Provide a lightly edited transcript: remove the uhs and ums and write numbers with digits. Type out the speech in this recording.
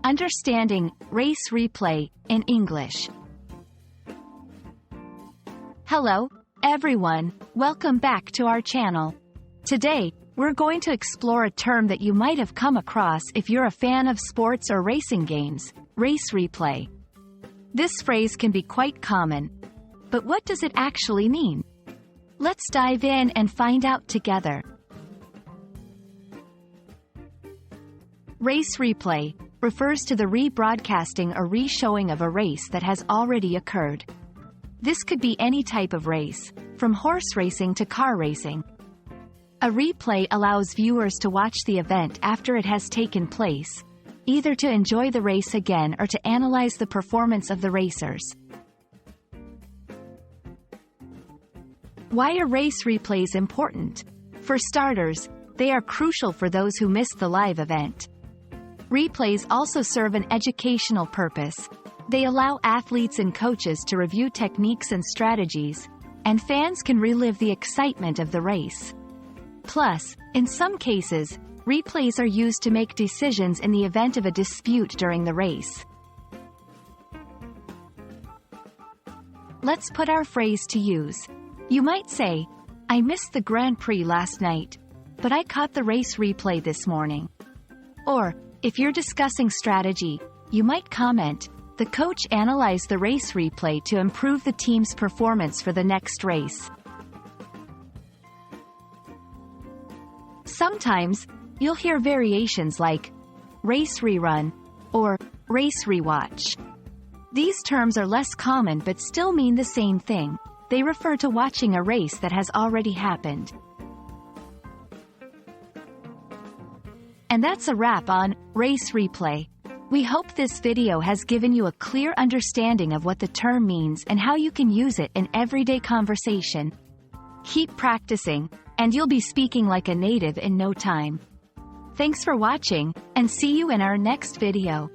Understanding race replay in English. Hello, everyone. Welcome back to our channel. Today, we're going to explore a term that you might have come across if you're a fan of sports or racing games: race replay. This phrase can be quite common. But what does it actually mean? Let's dive in and find out together. Race replay refers to the rebroadcasting or reshowing of a race that has already occurred. This could be any type of race, from horse racing to car racing. A replay allows viewers to watch the event after it has taken place, either to enjoy the race again or to analyze the performance of the racers. Why are race replays important? For starters, they are crucial for those who missed the live event. Replays also serve an educational purpose. They allow athletes and coaches to review techniques and strategies, and fans can relive the excitement of the race. Plus, in some cases, replays are used to make decisions in the event of a dispute during the race. Let's put our phrase to use. You might say, "I missed the Grand Prix last night, but I caught the race replay this morning." Or, if you're discussing strategy, you might comment, "The coach analyzed the race replay to improve the team's performance for the next race." Sometimes, you'll hear variations like race rerun or race rewatch. These terms are less common but still mean the same thing. They refer to watching a race that has already happened. And that's a wrap on race replay. We hope this video has given you a clear understanding of what the term means and how you can use it in everyday conversation. Keep practicing, and you'll be speaking like a native in no time. Thanks for watching, and see you in our next video.